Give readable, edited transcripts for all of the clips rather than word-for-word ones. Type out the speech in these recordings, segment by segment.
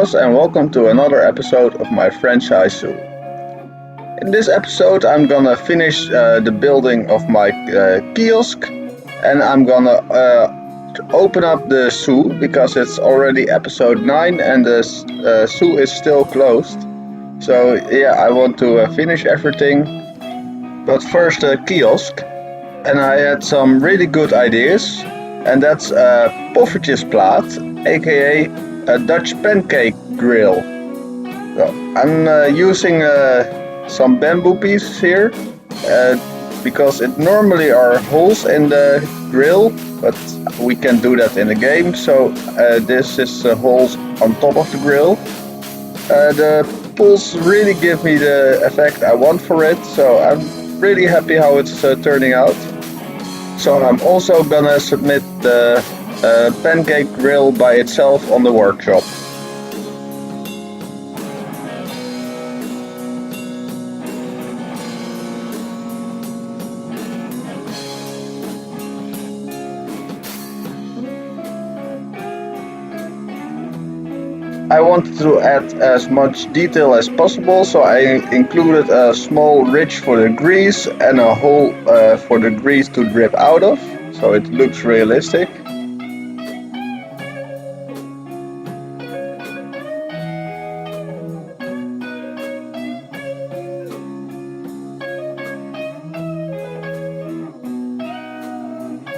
Kiosk and welcome to another episode of my franchise zoo. In this episode, I'm gonna finish the building of my kiosk and I'm gonna open up the zoo because it's already episode 9 and the zoo is still closed. So, yeah, I want to finish everything, but first the kiosk. And I had some really good ideas, and that's a poffertjesplaat, aka a Dutch pancake grill. So I'm using some bamboo pieces here because it normally are holes in the grill, but we can do that in the game. So this is holes on top of the grill. The pulls really give me the effect I want for it, so I'm really happy how it's turning out. So I'm also gonna submit the pancake grill by itself on the workshop. I wanted to add as much detail as possible, so I included a small ridge for the grease and a hole for the grease to drip out of, so it looks realistic.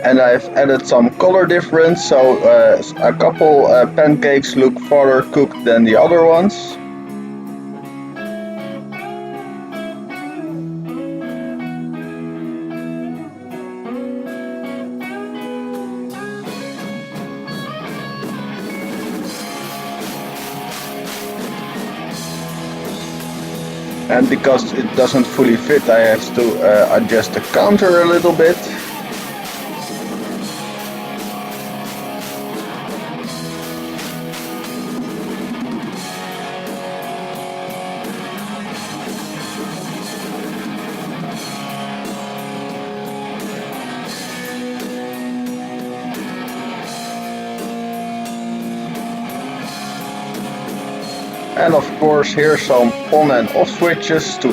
And I've added some color difference, so a couple pancakes look farther cooked than the other ones. And because it doesn't fully fit, I have to adjust the counter a little bit. And of course here's some on and off switches too.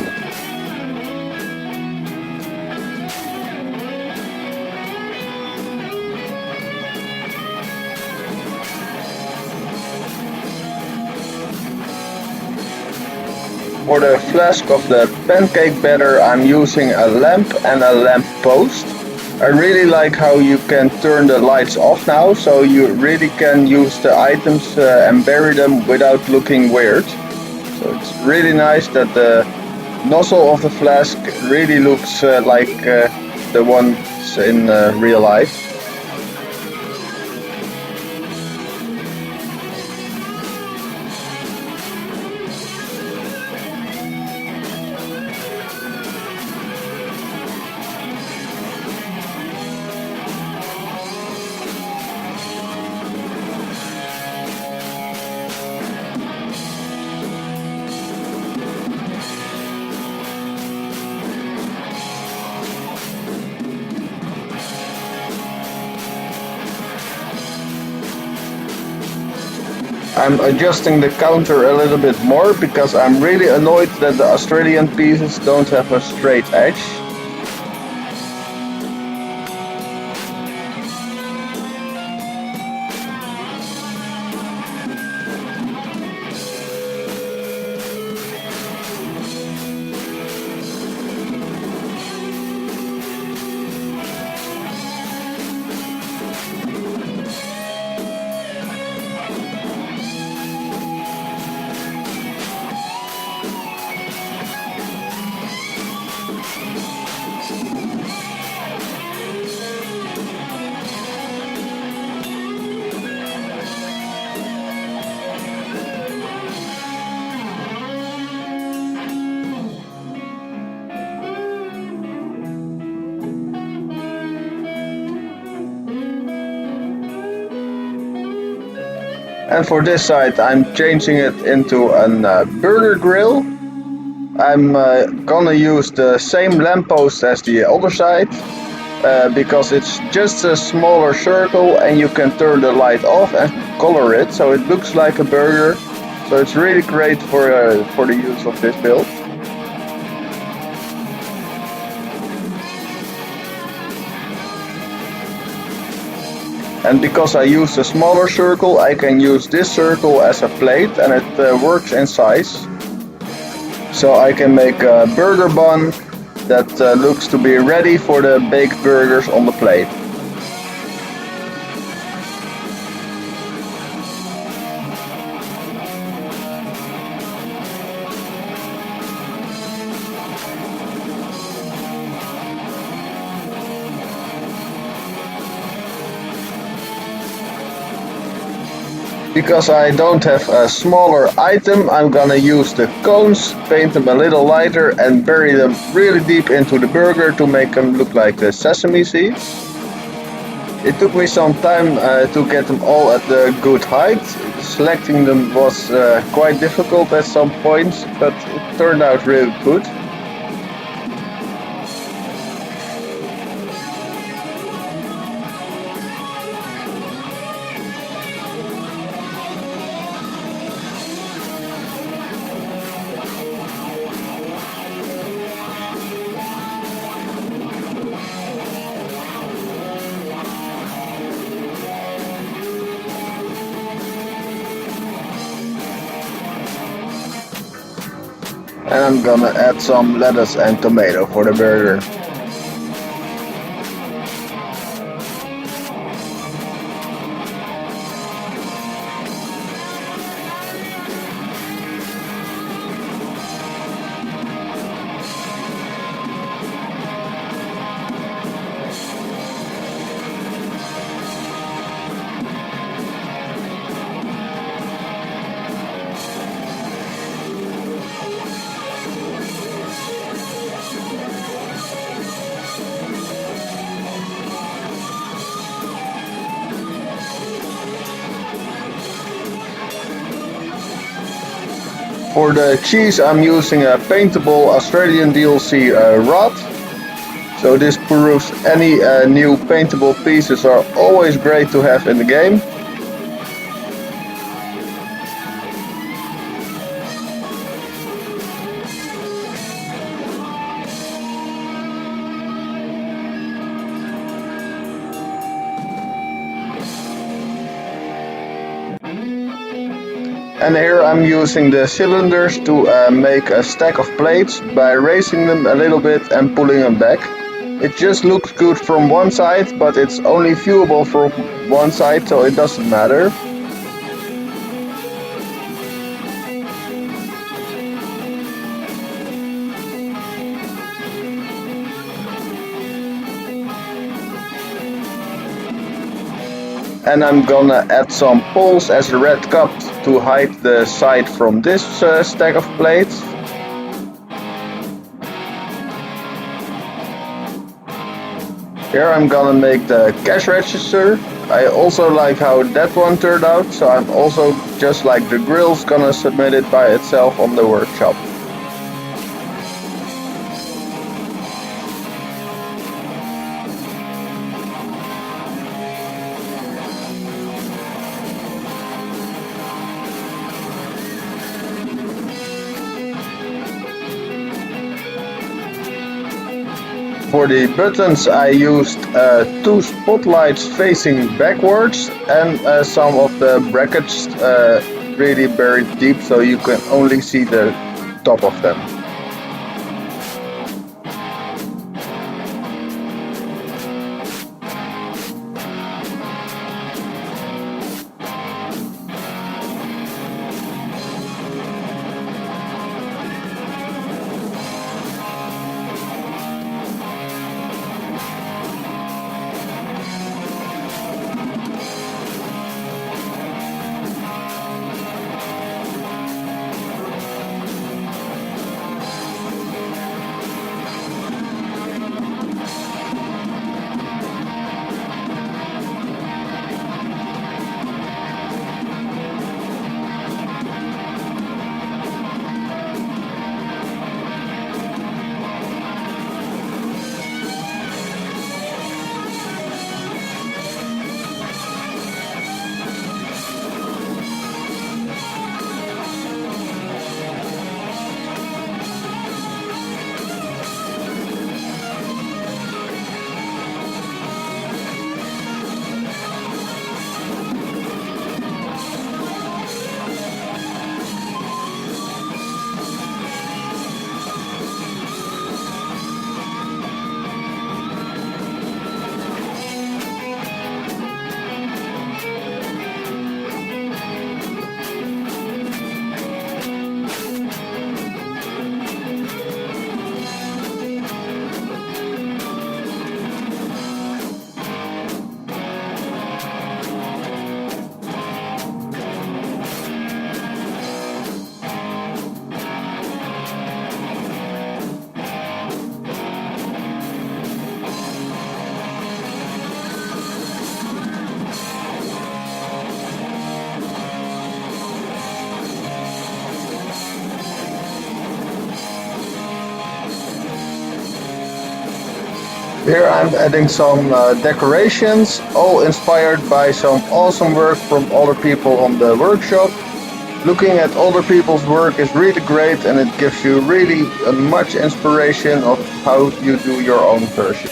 For the flask of the pancake batter I'm using a lamp and a lamp post. I really like how you can turn the lights off now, so you really can use the items and bury them without looking weird. So it's really nice that the nozzle of the flask really looks like the ones in real life. I'm adjusting the counter a little bit more because I'm really annoyed that the Australian pieces don't have a straight edge. And for this side I'm changing it into a burger grill. I'm gonna use the same lamppost as the other side because it's just a smaller circle and you can turn the light off and color it so it looks like a burger. So it's really great for the use of this build. And because I used a smaller circle, I can use this circle as a plate, and it works in size. So I can make a burger bun that looks to be ready for the baked burgers on the plate. Because I don't have a smaller item, I'm gonna use the cones, paint them a little lighter and bury them really deep into the burger to make them look like the sesame seeds. It took me some time to get them all at the good height. Selecting them was quite difficult at some points, but it turned out really good. And I'm gonna add some lettuce and tomato for the burger. For the cheese, I'm using a paintable Australian DLC rod. So this proves any new paintable pieces are always great to have in the game. And here I'm using the cylinders to make a stack of plates by raising them a little bit and pulling them back. It just looks good from one side, but it's only viewable from one side, so it doesn't matter. And I'm gonna add some poles as a red cup to hide the side from this stack of plates. Here I'm gonna make the cash register. I also like how that one turned out, so I'm also, just like the grills, gonna submit it by itself on the workshop. For the buttons I used two spotlights facing backwards and some of the brackets really buried deep so you can only see the top of them. Here I'm adding some decorations, all inspired by some awesome work from other people on the workshop. Looking at other people's work is really great and it gives you really much inspiration of how you do your own version.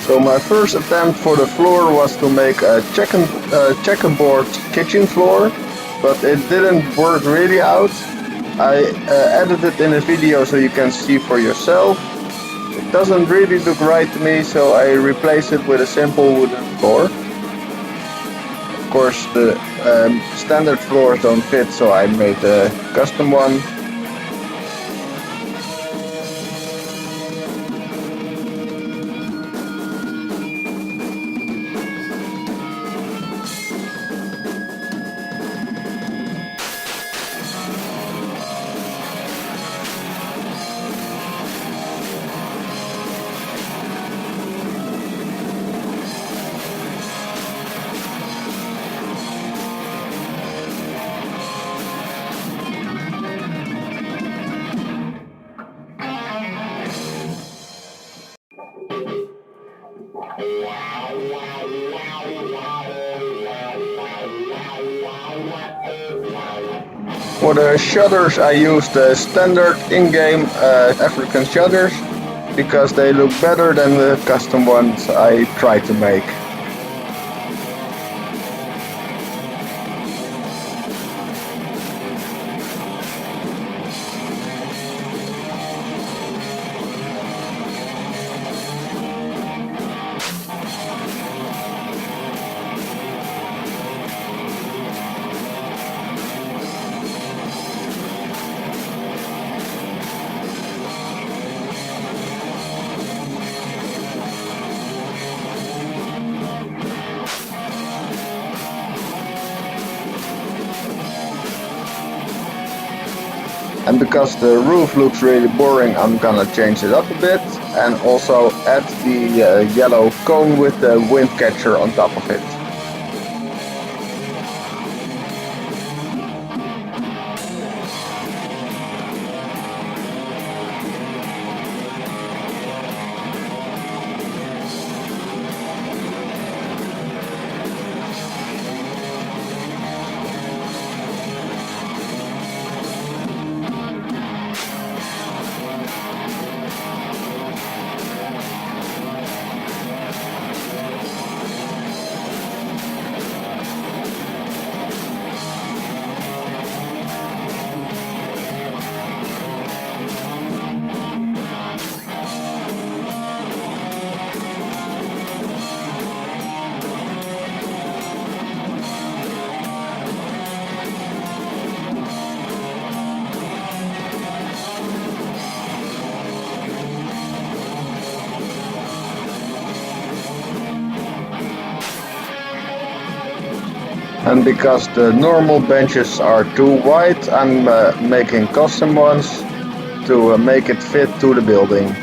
So my first attempt for the floor was to make a checkerboard kitchen floor, but it didn't work really out. I edited in a video so you can see for yourself. It doesn't really look right to me, so I replaced it with a simple wooden floor. Of course, the standard floors don't fit, so I made a custom one. For the shutters I used the standard in-game African shutters because they look better than the custom ones I tried to make. And because the roof looks really boring, I'm gonna change it up a bit and also add the yellow cone with the wind catcher on top of it. And because the normal benches are too wide, I'm making custom ones to make it fit to the building.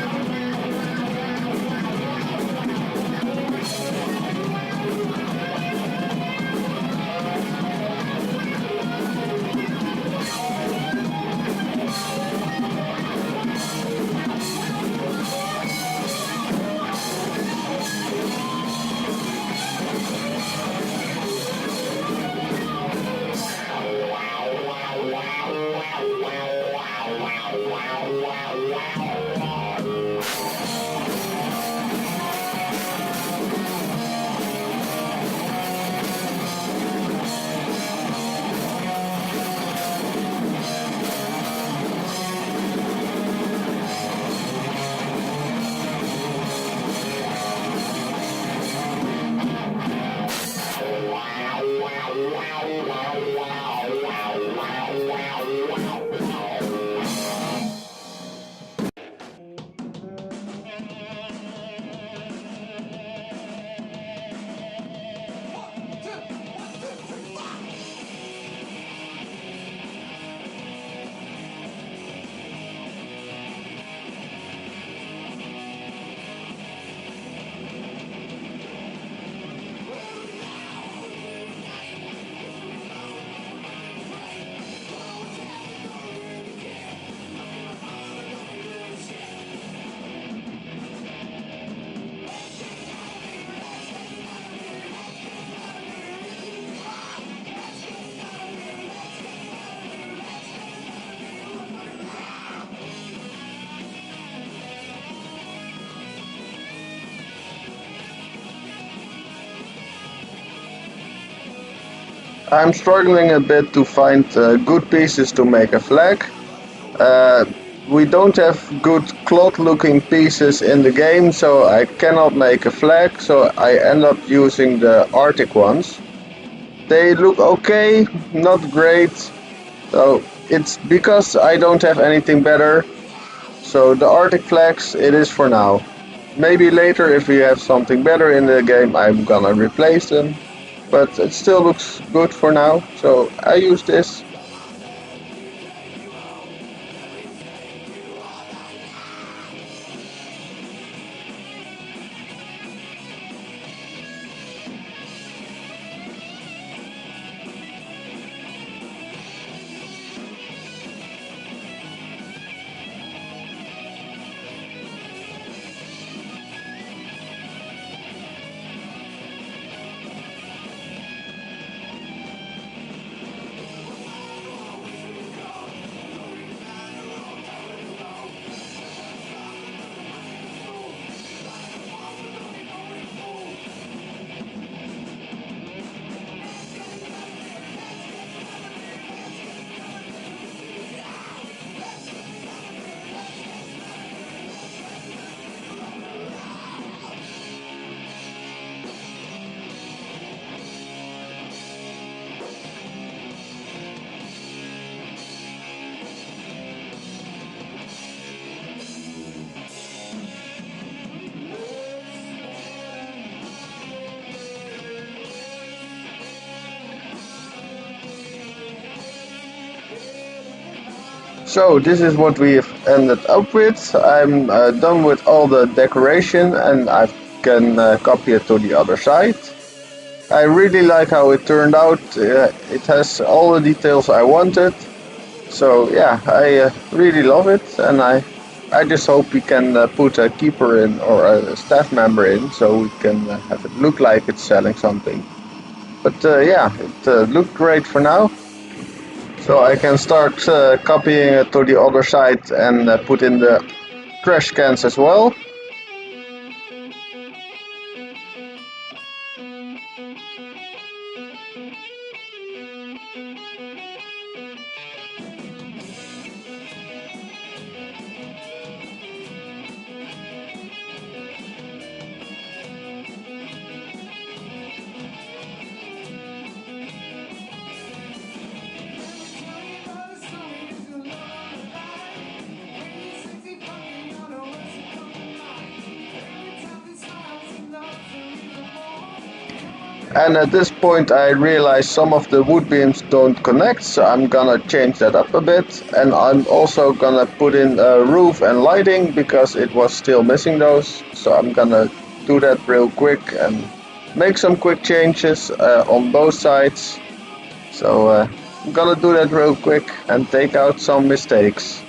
I'm struggling a bit to find good pieces to make a flag. Uh, we don't have good cloth looking pieces in the game, so I cannot make a flag, so I end up using the Arctic ones. They look okay, not great, so it's because I don't have anything better. So the Arctic flags, it is for now. Maybe later, if we have something better in the game, I'm gonna replace them. But it still looks good for now, so I use this. So this is what we've ended up with. I'm done with all the decoration and I can copy it to the other side. I really like how it turned out. It has all the details I wanted. So yeah, I really love it, and I just hope we can put a keeper in or a staff member in, so we can have it look like it's selling something. But yeah, it looked great for now. So I can start copying it to the other side and put in the trash cans as well. And at this point I realize some of the wood beams don't connect, so I'm gonna change that up a bit. And I'm also gonna put in a roof and lighting because it was still missing those. So I'm gonna do that real quick and make some quick changes on both sides. So I'm gonna do that real quick and take out some mistakes.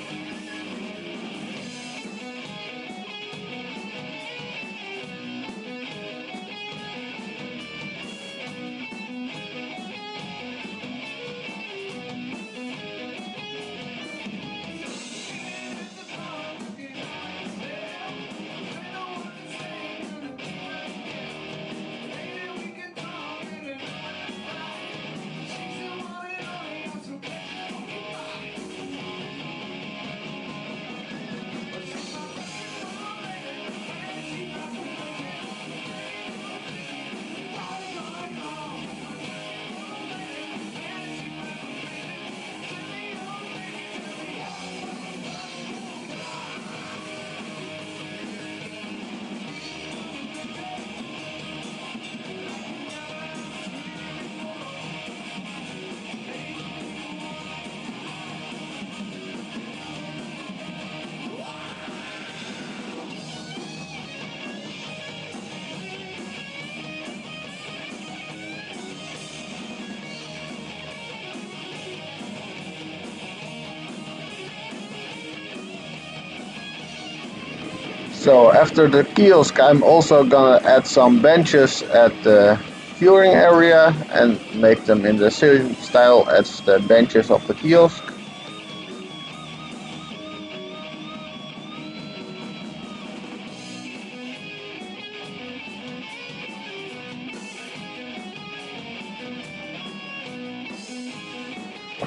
So after the kiosk, I'm also gonna add some benches at the viewing area and make them in the same style as the benches of the kiosk.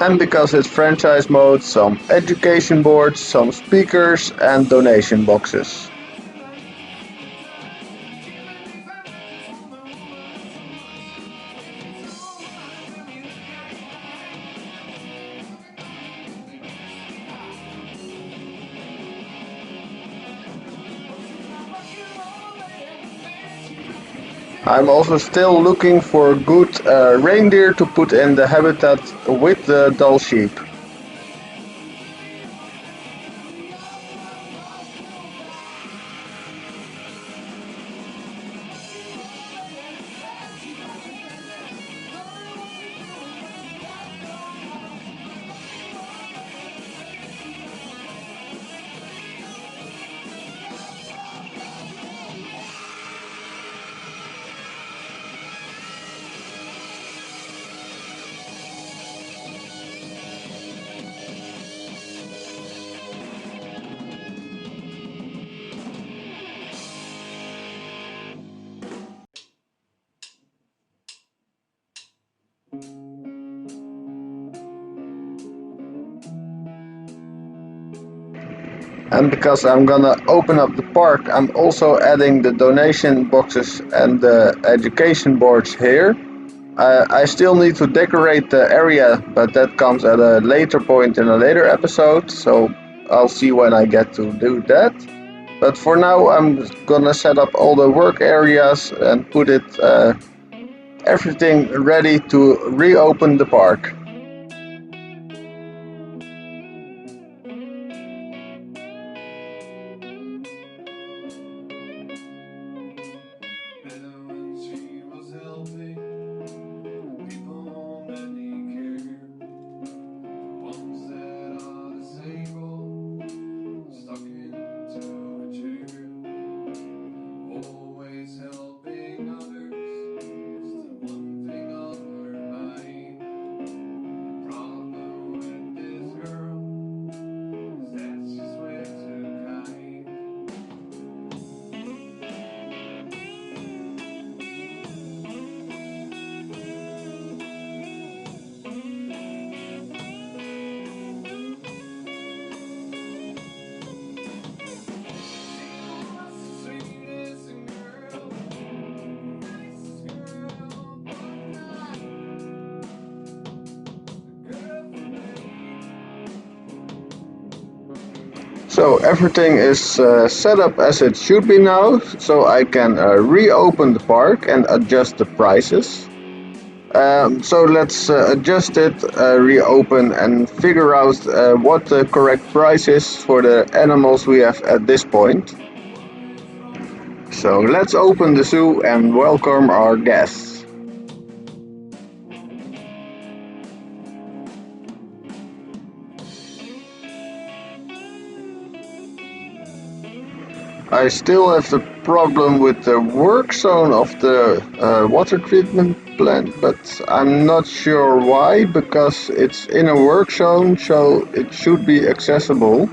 And because it's franchise mode, some education boards, some speakers and donation boxes. I'm also still looking for good reindeer to put in the habitat with the dull sheep. And because I'm gonna open up the park, I'm also adding the donation boxes and the education boards here. I still need to decorate the area, but that comes at a later point in a later episode, so I'll see when I get to do that. But for now, I'm gonna set up all the work areas and put it everything ready to reopen the park. So everything is set up as it should be now, so I can reopen the park and adjust the prices. So let's adjust it, reopen, and figure out what the correct price is for the animals we have at this point. So let's open the zoo and welcome our guests. I still have the problem with the work zone of the water treatment plant, but I'm not sure why, because it's in a work zone, so it should be accessible.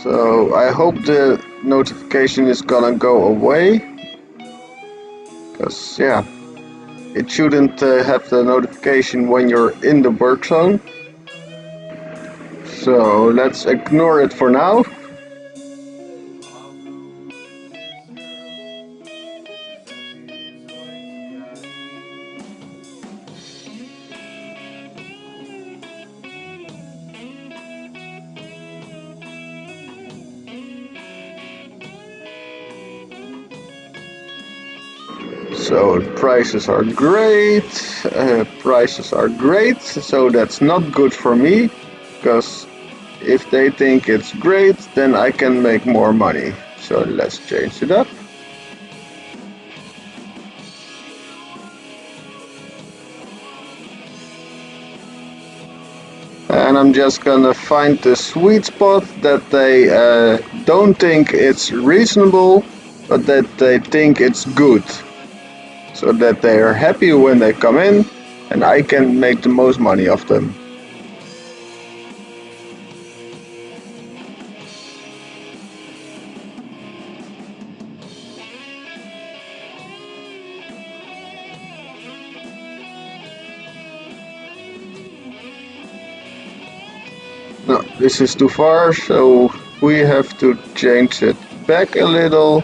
So I hope the notification is gonna go away, because yeah, it shouldn't have the notification when you're in the work zone. So let's ignore it for now. So prices are great, so that's not good for me, because if they think it's great, then I can make more money. So let's change it up. And I'm just gonna find the sweet spot that they don't think it's reasonable, but that they think it's good. So that they are happy when they come in, and I can make the most money of them. No, this is too far, so we have to change it back a little.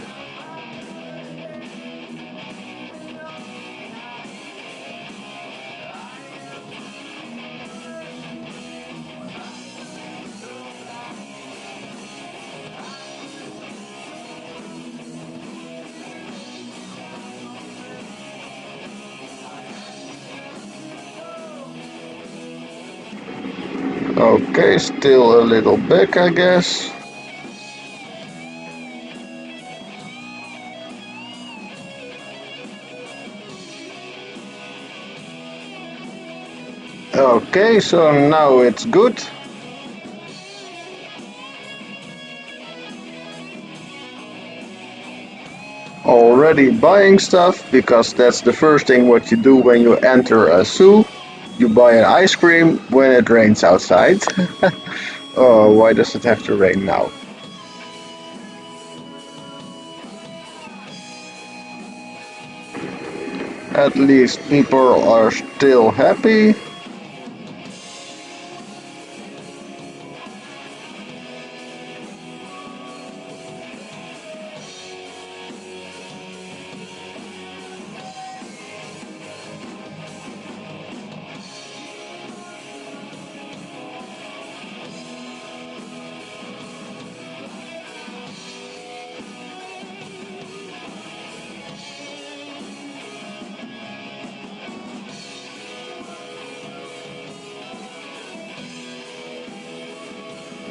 Okay, still a little back, I guess. Okay, so now it's good. Already buying stuff, because that's the first thing what you do when you enter a zoo. You buy an ice cream when it rains outside. Oh, why does it have to rain now? At least people are still happy.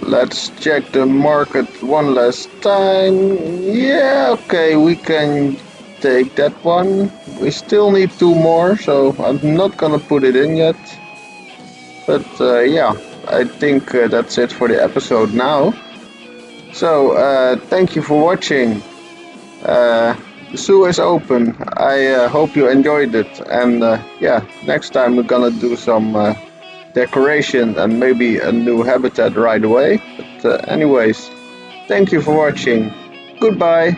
Let's check the market one last time. Yeah, okay, we can take that one. We still need two more, so I'm not gonna put it in yet. But yeah, I think that's it for the episode now. So thank you for watching. The zoo is open. I hope you enjoyed it. And yeah, next time we're gonna do some decoration and maybe a new habitat right away. But anyways, thank you for watching. Goodbye.